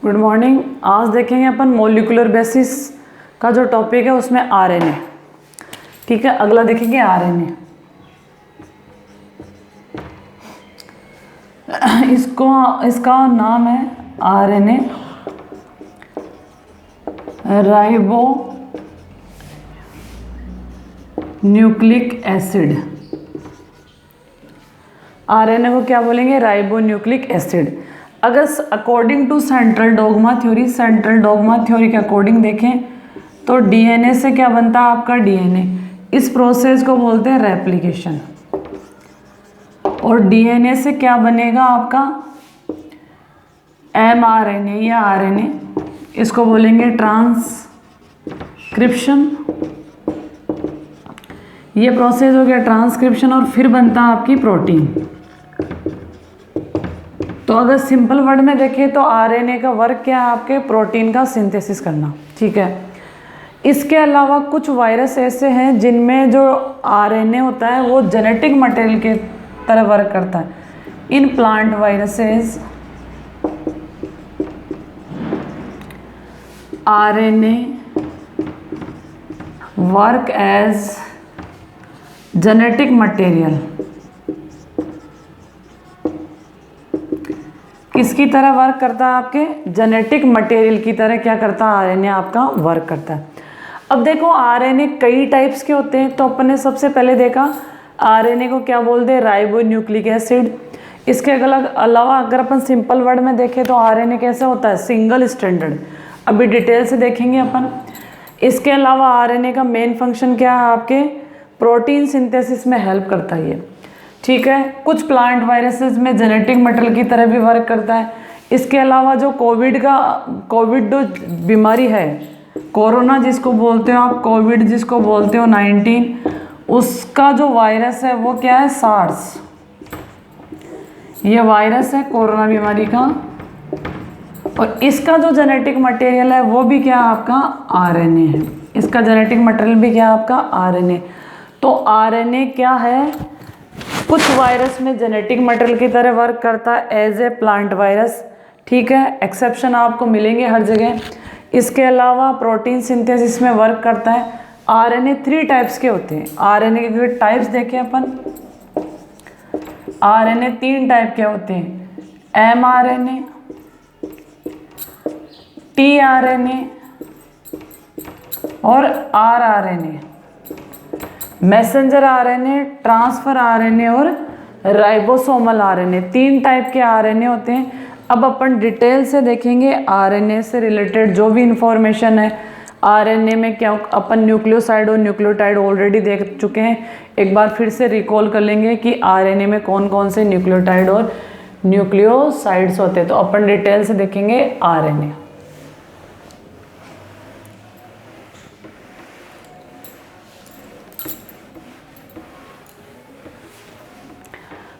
Good morning. आज देखेंगे अपन molecular basis का जो टॉपिक है उसमें आरएनए। ठीक है, अगला देखेंगे आरएनए। इसका नाम है RNA, ribonucleic acid. RNA को क्या बोलेंगे? Ribonucleic acid. अगर according to central dogma theory के अकॉर्डिंग देखें तो डीएनए से क्या बनता है? आपका डीएनए। इस प्रोसेस को बोलते हैं रेप्लिकेशन। और डीएनए से क्या बनेगा आपका? एमआरएनए या आरएनए। इसको बोलेंगे ट्रांसक्रिप्शन। ये प्रोसेस हो गया ट्रांसक्रिप्शन और फिर बनता है आपकी प्रोटीन। तो अगर सिंपल वर्ड में देखें तो आरएनए का वर्क क्या है? आपके प्रोटीन का सिंथेसिस करना। ठीक है, इसके अलावा कुछ वायरस ऐसे हैं जिनमें जो आरएनए होता है वो जेनेटिक मटेरियल के तरह वर्क करता है। In plant viruses RNA work as genetic material. किसकी तरह वर्क करता है? आपके जेनेटिक मटेरियल की तरह क्या करता है? आरएनए आपका वर्क करता है। अब देखो आरएनए कई टाइप्स के होते हैं। तो अपन ने सबसे पहले देखा आरएनए को क्या बोलते हैं? Ribo nucleic acid. इसके अलावा अगर अपन सिंपल वर्ड में देखें तो आरएनए कैसे होता है? Single stranded. अभी डिटेल से देखेंगे अपन। इसके अलावा आरएनए का मेन फंक्शन क्या है? आपके प्रोटीन सिंथेसिस में हेल्प करता है ये। ठीक है, कुछ प्लांट वायरसेस में जेनेटिक मटेरियल की तरह भी वर्क करता है। इसके अलावा जो कोविड जो बीमारी है, कोरोना जिसको बोलते हो आप, कोविड जिसको बोलते हो 19, उसका जो वायरस है वो क्या है? सार्स। ये वायरस है कोरोना बीमारी का। और इसका जो जेनेटिक मटेरियल है वो भी क्या है? आपका आरएनए है। इसका जेनेटिक मटेरियल भी क्या है? आपका आरएनए। तो आरएनए क्या है? कुछ वायरस में जेनेटिक मटेरियल की तरह वर्क करता है एज ए प्लांट वायरस। ठीक है, एक्सेप्शन आपको मिलेंगे हर जगह। इसके अलावा प्रोटीन सिंथेसिस में वर्क करता है। आरएनए 3 टाइप्स के होते हैं। आरएनए के टाइप्स देखें अपन। आरएनए 3 टाइप के होते हैं, एमआरएनए, टीआरएनए और rRNA. Messenger RNA, transfer RNA और राइबोसोमल आरएनए। 3 टाइप के आरएनए होते हैं। अब अपन डिटेल से देखेंगे आरएनए से रिलेटेड जो भी इंफॉर्मेशन है। आरएनए में क्या अपन न्यूक्लियोसाइड और न्यूक्लियोटाइड ऑलरेडी देख चुके हैं। एक बार फिर से रिकॉल कर लेंगे कि आरएनए में कौन कौन से न्यूक्लियोटाइड और न्यूक्लियोसाइड्स होते हैं। तो अपन डिटेल से देखेंगे आरएनए।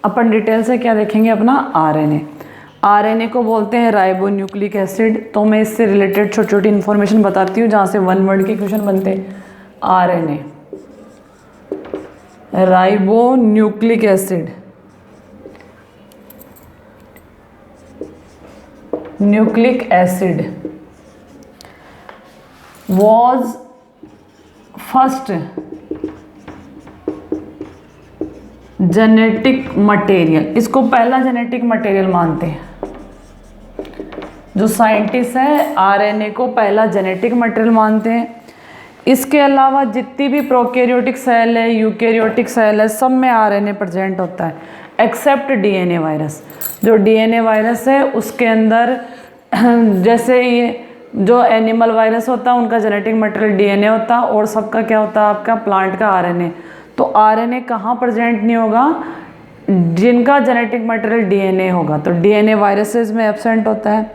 अपन डिटेल से क्या देखेंगे? अपना आरएनए। आरएनए को बोलते हैं राइबो न्यूक्लिक एसिड। तो मैं इससे रिलेटेड छोटी छोटी इन्फॉर्मेशन बताती हूँ जहाँ से 1 वर्ड के क्वेश्चन बनते हैं। RNA, ribonucleic acid, nucleic acid was first genetic material. इसको पहला जेनेटिक मटेरियल मानते हैं। जो साइंटिस्ट है आरएनए को पहला जेनेटिक मटेरियल मानते हैं। इसके अलावा जितनी भी प्रोकैरियोटिक सेल है, यूकैरियोटिक सेल है, सब में आरएनए प्रेजेंट होता है एक्सेप्ट डीएनए वायरस। जो डीएनए वायरस है उसके अंदर जैसे ये जो एनिमल वायरस होता है उनका जेनेटिक मटेरियल डीएनए होता है और सबका क्या होता है? आपका प्लांट का आरएनए। तो आरएनए कहाँ प्रेजेंट नहीं होगा? जिनका जेनेटिक मटेरियल डीएनए होगा। तो डीएनए वायरसेस में एब्सेंट होता है।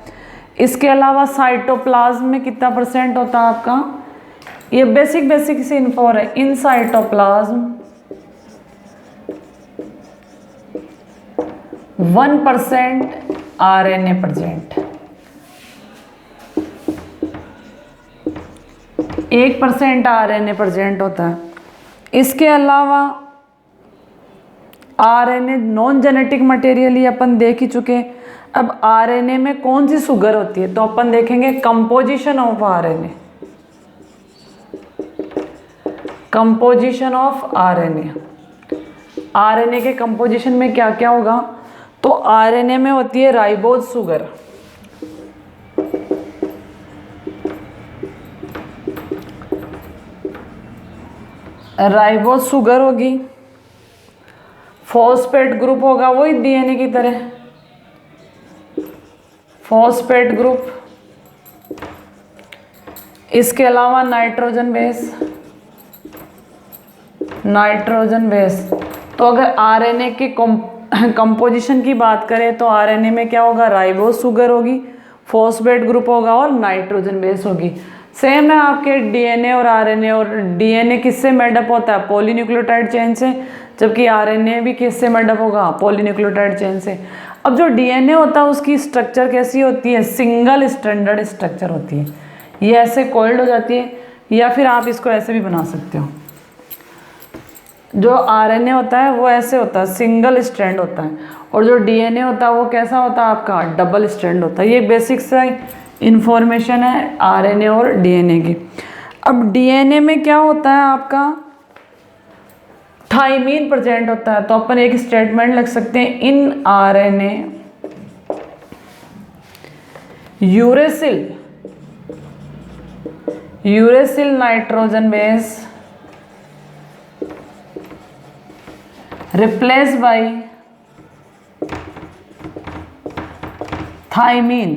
इसके अलावा साइटोप्लाज्म में कितना % होता है आपका? ये बेसिक सी इन्फो है। In cytoplasm 1% RNA present, 1% RNA present होता है। इसके अलावा आरएनए नॉन जेनेटिक मटेरियल ही अपन देख ही चुके। अब आरएनए में कौन सी शुगर होती है, तो अपन देखेंगे composition of RNA. Composition of RNA, RNA के कंपोजिशन में क्या क्या होगा, तो आरएनए में होती है राइबोज शुगर, राइबोज शुगर होगी, फॉस्फेट ग्रुप होगा वही डीएनए की तरह, फॉस्फेट ग्रुप। इसके अलावा नाइट्रोजन बेस, नाइट्रोजन बेस। तो अगर आरएनए के कंपोजिशन की बात करें तो आरएनए में क्या होगा, राइबोज शुगर होगी, फॉस्फेट ग्रुप होगा और नाइट्रोजन बेस होगी। सेम है आपके डीएनए और आरएनए, और डीएनए किससे मेडअप होता है, पॉलीन्यूक्लियोटाइड चेन से, जबकि आरएनए भी किससे मेडअप होगा, पॉलीन्यूक्लियोटाइड चेन से। अब जो डीएनए होता है उसकी स्ट्रक्चर कैसी होती है, सिंगल स्ट्रैंडेड स्ट्रक्चर होती है, ये ऐसे कॉइल्ड हो जाती है, या फिर आप इसको ऐसे भी बना सकते हो। जो आरएनए होता है वो ऐसे होता है, सिंगल स्ट्रैंड होता है, और जो डीएनए होता है वो कैसा होता है आपका, डबल स्ट्रैंड होता है। ये बेसिक सा इंफॉर्मेशन है आरएनए और डीएनए की। अब डीएनए में क्या होता है आपका, थाइमीन प्रेजेंट होता है, तो अपन एक स्टेटमेंट लिख सकते हैं, in RNA uracil nitrogen base replaced by thymine.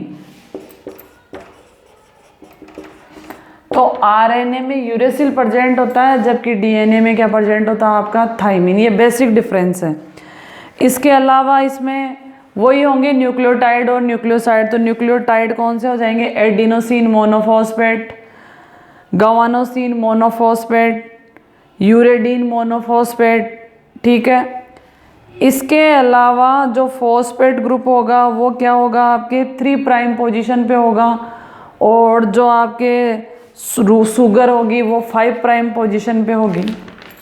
तो आरएनए में यूरेसिल प्रेजेंट होता है, जबकि डीएनए में क्या प्रेजेंट होता है आपका, थाइमीन। ये बेसिक डिफरेंस है। इसके अलावा इसमें वही होंगे न्यूक्लियोटाइड और न्यूक्लियोसाइड। तो न्यूक्लियोटाइड कौन से हो जाएंगे, एडिनोसिन मोनोफॉस्फेट, गवानोसिन मोनोफॉस्फेट, यूरेडिन मोनोफॉस्फेट, ठीक है। इसके अलावा जो फॉस्फेट ग्रुप होगा वो क्या होगा, आपके 3 प्राइम पोजीशन पे होगा, और जो आपके शुगर होगी वो 5 प्राइम पोजीशन पे होगी।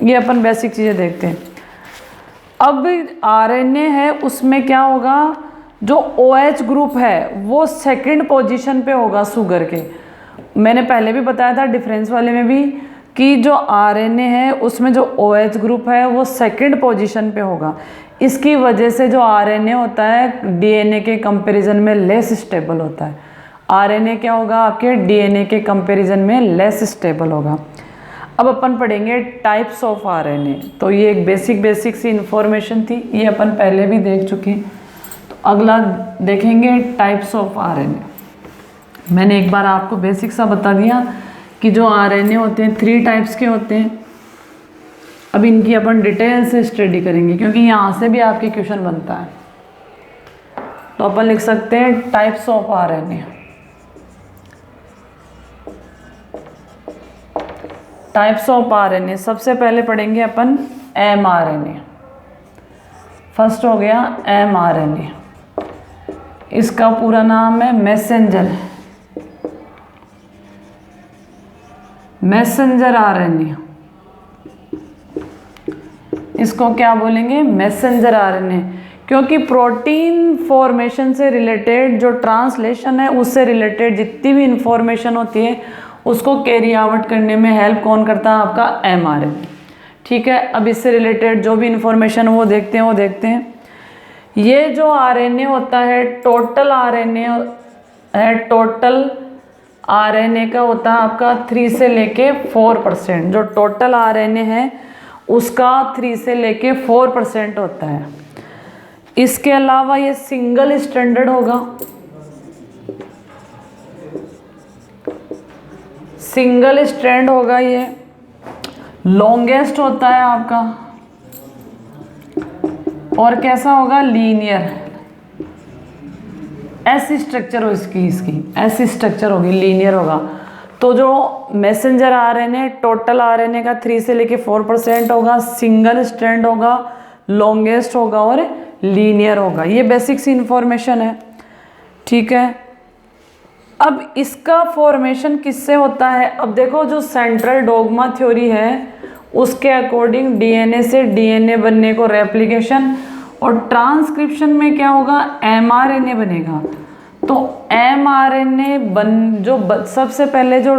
ये अपन बेसिक चीज़ें देखते हैं। अब आरएनए है उसमें क्या होगा, जो OH ग्रुप है वो 2nd पोजीशन पे होगा शुगर के। मैंने पहले भी बताया था डिफरेंस वाले में भी कि जो आरएनए है उसमें जो OH ग्रुप है वो 2nd पोजीशन पे होगा। इसकी वजह से जो आरएनए होता है डीएनए के कंपैरिजन में लेस स्टेबल होता है। आरएनए क्या होगा आपके, डीएनए के कंपैरिजन में लेस स्टेबल होगा। अब अपन पढ़ेंगे टाइप्स ऑफ आरएनए। तो ये एक बेसिक सी इंफॉर्मेशन थी, ये अपन पहले भी देख चुके। तो अगला देखेंगे टाइप्स ऑफ आरएनए। मैंने एक बार आपको बेसिक सा बता दिया कि जो आरएनए होते हैं 3 टाइप्स के होते हैं। अब इनकी अपन डिटेल से स्टडी करेंगे, क्योंकि यहाँ से भी आपके क्वेश्चन बनता है। तो अपन लिख सकते हैं types of RNA. Types of RNA सबसे पहले पढ़ेंगे अपन mRNA। फर्स्ट हो गया mRNA, इसका पूरा नाम है मैसेंजर आरएनए। इसको क्या बोलेंगे, मैसेंजर आरएनए, क्योंकि प्रोटीन फॉर्मेशन से रिलेटेड जो ट्रांसलेशन है उससे रिलेटेड जितनी भी इंफॉर्मेशन होती है उसको कैरी आउट करने में हेल्प कौन करता है, आपका mRNA। ठीक है, अब इससे रिलेटेड जो भी इंफॉर्मेशन वो देखते हैं। ये जो आरएनए होता है टोटल आरएनए है, टोटल आरएनए का होता है आपका 3 से लेके 4%। जो टोटल आरएनए है उसका 3 से लेके 4% होता है। इसके अलावा ये सिंगल स्ट्रैंडेड होगा, सिंगल स्ट्रैंड होगा, ये लॉन्गेस्ट होता है आपका, और कैसा होगा, लीनियर। ऐसी स्ट्रक्चर हो इसकी ऐसी स्ट्रक्चर होगी, लीनियर होगा। तो जो मैसेंजर आरएनए टोटल आरएनए का 3 से लेके 4% होगा, सिंगल स्ट्रैंड होगा, लॉन्गेस्ट होगा और लीनियर होगा। ये बेसिक सी इंफॉर्मेशन है। ठीक है, अब इसका फॉर्मेशन किससे होता है। अब देखो, जो सेंट्रल डोगमा थ्योरी है उसके अकॉर्डिंग डीएनए से डीएनए बनने को रेप्लिकेशन, और ट्रांसक्रिप्शन में क्या होगा, mRNA बनेगा। तो mRNA सबसे पहले जो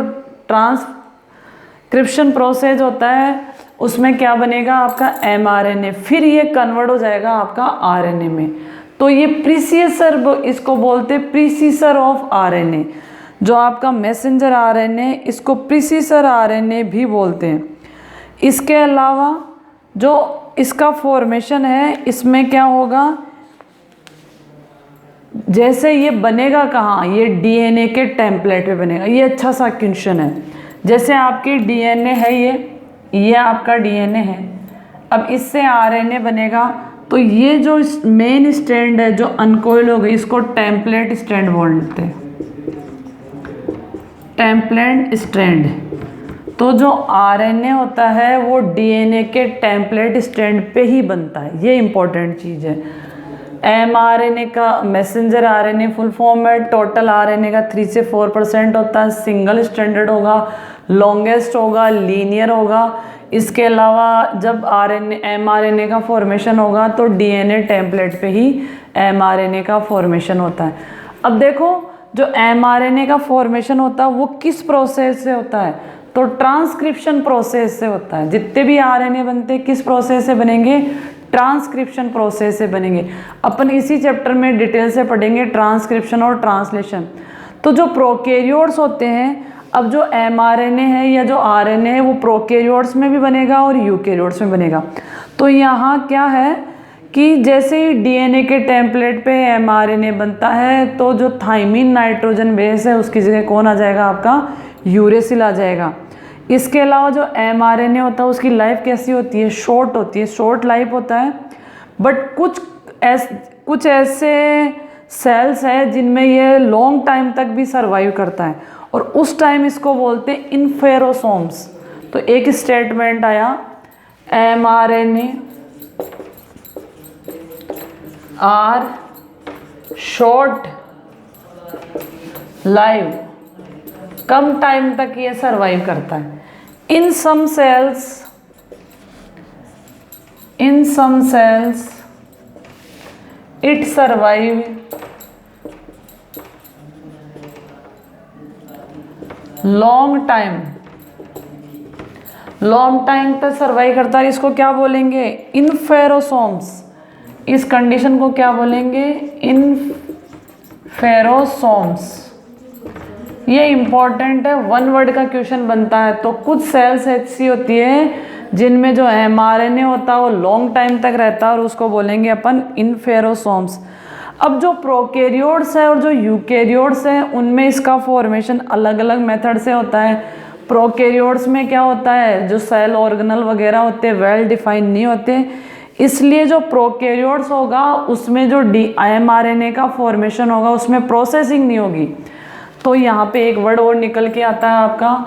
ट्रांसक्रिप्शन प्रोसेस होता है उसमें क्या बनेगा आपका mRNA, फिर ये कन्वर्ट हो जाएगा आपका RNA में। तो ये प्रीसीसर, इसको बोलते हैं प्रीसीसर ऑफ RNA। जो आपका मैसेंजर RNA, इसको प्रीसीसर RNA भी बोलते हैं। इसके अलावा जो इसका फॉर्मेशन है, इसमें क्या होगा, जैसे ये बनेगा कहाँ, ये DNA के टेम्पलेट पे बनेगा। ये अच्छा सा क्वेश्चन है। जैसे आपकी DNA है, ये आपका DNA है, अब इससे RNA बनेगा। तो ये जो मेन स्ट्रैंड है जो अनकोइल हो गई, इसको टेम्पलेट स्ट्रैंड बोलते हैं, टेम्पलेट स्ट्रैंड। तो जो RNA होता है वो DNA के टेम्पलेट स्ट्रैंड पे ही बनता है, ये इंपॉर्टेंट चीज़ है। mRNA का मैसेंजर RNA फुल फॉर्म है, टोटल RNA का 3 से 4% होता है, सिंगल स्ट्रैंडेड होगा, लॉन्गेस्ट होगा, लीनियर होगा। इसके अलावा जब mRNA का फॉर्मेशन होगा तो DNA टेम्पलेट पे ही mRNA का फॉर्मेशन होता है। अब देखो जो mRNA का फॉर्मेशन होता है वो किस प्रोसेस से होता है, तो ट्रांसक्रिप्शन प्रोसेस से होता है। जितने भी RNA बनते हैं किस प्रोसेस से बनेंगे, ट्रांसक्रिप्शन प्रोसेस से बनेंगे। अपन इसी चैप्टर में डिटेल से पढ़ेंगे ट्रांसक्रिप्शन और ट्रांसलेशन। तो जो प्रोकैरियोट्स होते हैं, अब जो mRNA है या जो RNA है वो प्रोकैरियोट्स में भी बनेगा और यूकैरियोट्स में बनेगा। तो यहाँ क्या है कि जैसे ही DNA के टेम्पलेट पे mRNA बनता है तो जो थाइमिन नाइट्रोजन बेस है उसकी जगह कौन आ जाएगा, आपका यूरेसिल आ जाएगा। इसके अलावा जो mRNA होता है उसकी लाइफ कैसी होती है, शॉर्ट होती है, शॉर्ट लाइफ होता है। बट कुछ ऐसे सेल्स हैं जिनमें ये लॉन्ग टाइम तक भी सर्वाइव करता है और उस टाइम इसको बोलते हैं इन्फेरोसोम्स। तो एक स्टेटमेंट आया, mRNA आर शॉर्ट लाइव, कम टाइम तक ये सर्वाइव करता है। In some cells it survive long time तक सर्वाइव करता है। इसको क्या बोलेंगे, इन्फेरोसोम्स। इस कंडीशन को क्या बोलेंगे, इन्फेरोसोम्स। ये इंपॉर्टेंट है, वन वर्ड का क्वेश्चन बनता है। तो कुछ सेल्स ऐसी होती है जिनमें जो mRNA होता है वो लॉन्ग टाइम तक रहता है और उसको बोलेंगे अपन इन्फेरोसोम्स। अब जो प्रोकैरियोट्स है और जो यूकैरियोट्स है उनमें इसका फॉर्मेशन अलग अलग मेथड से होता है। प्रोकैरियोट्स में क्या होता है, जो सेल ऑर्गेनल वगैरह होते हैं वेल डिफाइन नहीं होते, इसलिए जो प्रोकैरियोट्स होगा उसमें जो mRNA का फॉर्मेशन होगा उसमें प्रोसेसिंग नहीं होगी। तो यहाँ पे एक वर्ड और निकल के आता है आपका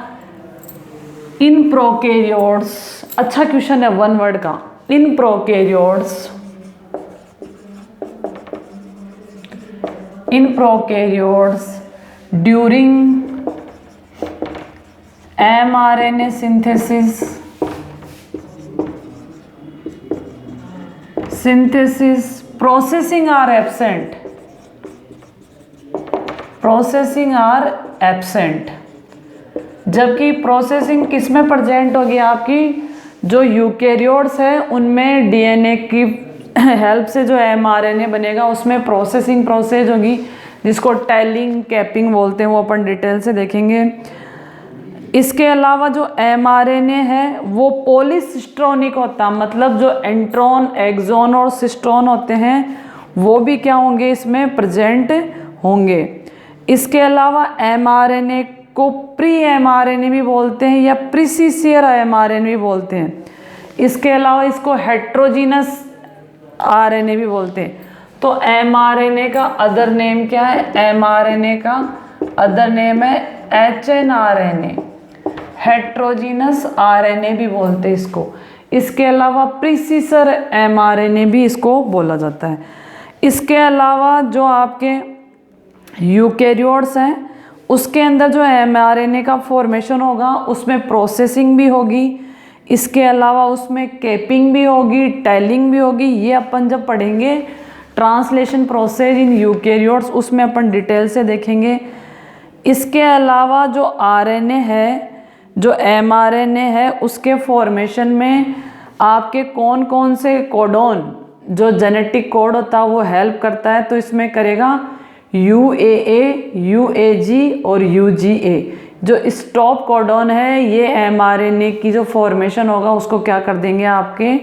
इन प्रोकैरियोट्स। अच्छा क्वेश्चन है वन वर्ड का, in prokaryotes during mRNA synthesis processing are absent। जबकि प्रोसेसिंग किस में प्रेजेंट होगी, आपकी जो यूकैरियोट्स है उनमें DNA की हेल्प से जो mRNA बनेगा उसमें प्रोसेसिंग प्रोसेस होगी, जिसको टेलिंग कैपिंग बोलते हैं, वो अपन डिटेल से देखेंगे। इसके अलावा जो mRNA है वो पॉलीसिस्ट्रोनिक होता है, मतलब जो एंट्रॉन, एक्सॉन और सिस्ट्रोन होते हैं वो भी क्या होंगे, इसमें प्रेजेंट होंगे। इसके अलावा mRNA को प्री mRNA भी बोलते हैं या प्रीसीसियर mRNA भी बोलते हैं। इसके अलावा इसको हेट्रोजीनस RNA भी बोलते हैं। तो mRNA का अदर नेम क्या है, mRNA का अदर नेम है hnRNA, हेट्रोजीनस RNA भी बोलते हैं इसको। इसके अलावा प्रीसीसर mRNA भी इसको बोला जाता है। इसके अलावा जो आपके यूकैरियोट्स हैं उसके अंदर जो mRNA का फॉर्मेशन होगा उसमें प्रोसेसिंग भी होगी। इसके अलावा उसमें कैपिंग भी होगी, टेलिंग भी होगी। ये अपन जब पढ़ेंगे ट्रांसलेशन प्रोसेस इन यूकेरियोट्स, उसमें अपन डिटेल से देखेंगे। इसके अलावा जो आरएनए है, जो एमआरएनए है, उसके फॉर्मेशन में आपके कौन कौन से कोडोन, जो जेनेटिक कोड होता है वो हेल्प करता है। तो इसमें करेगा यूएए, यूएजी और यूजीए। जो स्टॉप कोडोन है ये एमआरएनए की जो फॉर्मेशन होगा उसको क्या कर देंगे, आपके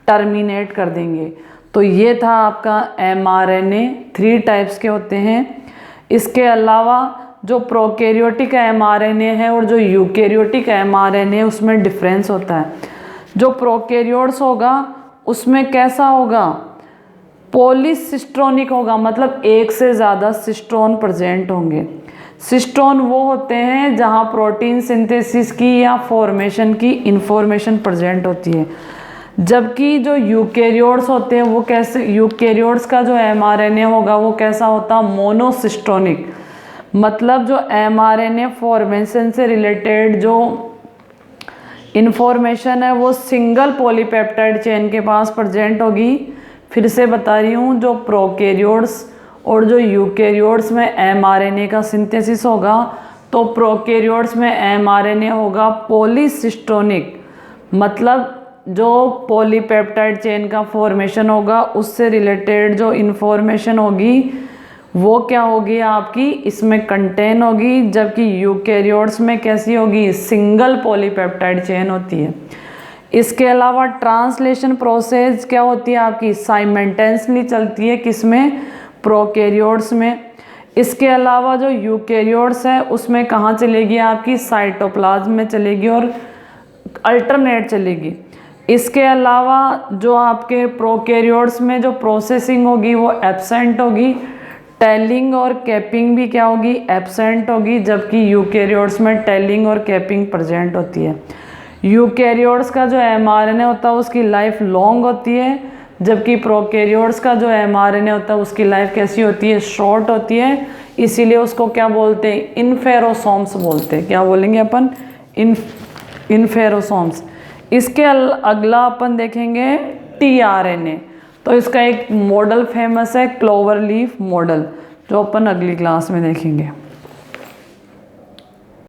टर्मिनेट कर देंगे। तो ये था आपका एमआरएनए। 3 टाइप्स के होते हैं। इसके अलावा जो प्रोकैरियोटिक एमआरएनए है और जो यूकैरियोटिक एमआरएनए है उसमें डिफरेंस होता है। जो प्रोकैरियोट्स होगा उसमें कैसा होगा, पॉलीसिस्ट्रोनिक होगा, मतलब एक से ज़्यादा सिस्ट्रोन प्रेजेंट होंगे। सिस्ट्रोन वो होते हैं जहाँ प्रोटीन सिंथेसिस की या फॉर्मेशन की इंफॉर्मेशन प्रेजेंट होती है। जबकि जो यूकैरियोट्स होते हैं वो कैसे, यूकैरियोट्स का जो एमआरएनए होगा वो कैसा होता है, मोनोसिस्ट्रोनिक, मतलब जो एमआरएनए फॉर्मेशन से रिलेटेड जो इंफॉर्मेशन है वो सिंगल पॉलीपेप्टाइड चेन के पास प्रेजेंट होगी। फिर से बता रही हूँ, जो प्रोकैरियोट्स और जो यूकैरियोट्स में एमआरएनए का सिंथेसिस होगा, तो प्रोकैरियोट्स में एमआरएनए होगा पॉलीसिस्ट्रोनिक, मतलब जो पॉलीपेप्टाइड चेन का फॉर्मेशन होगा उससे रिलेटेड जो इंफॉर्मेशन होगी वो क्या होगी आपकी, इसमें कंटेन होगी। जबकि यूकैरियोट्स में कैसी होगी, सिंगल पॉलीपेप्टाइड चेन होती है। इसके अलावा ट्रांसलेशन प्रोसेस क्या होती है आपकी, साइमल्टेनियसली चलती है, किसमें, प्रोकैरियोट्स में। इसके अलावा जो यूकैरियोट्स है उसमें कहाँ चलेगी आपकी, साइटोप्लाज्म में चलेगी और अल्टरनेट चलेगी। इसके अलावा जो आपके प्रोकैरियोट्स में जो प्रोसेसिंग होगी वो एब्सेंट होगी। टेलिंग और कैपिंग भी क्या होगी, एब्सेंट होगी। जबकि यूकैरियोट्स में टेलिंग और कैपिंग प्रेजेंट होती है। यूकैरियोट्स का जो एमआरएनए होता है उसकी लाइफ लॉन्ग होती है, जबकि प्रोकैरियोट्स का जो एमआरएनए होता है उसकी लाइफ कैसी होती है, शॉर्ट होती है। इसीलिए उसको क्या बोलते हैं, इन्फेरोसोम्स बोलते हैं। क्या बोलेंगे अपन, इन्फेरोसोम्स। इसके अगला अपन देखेंगे टीआरएनए। तो इसका एक मॉडल फेमस है, क्लोवर लीफ मॉडल, जो अपन अगली क्लास में देखेंगे।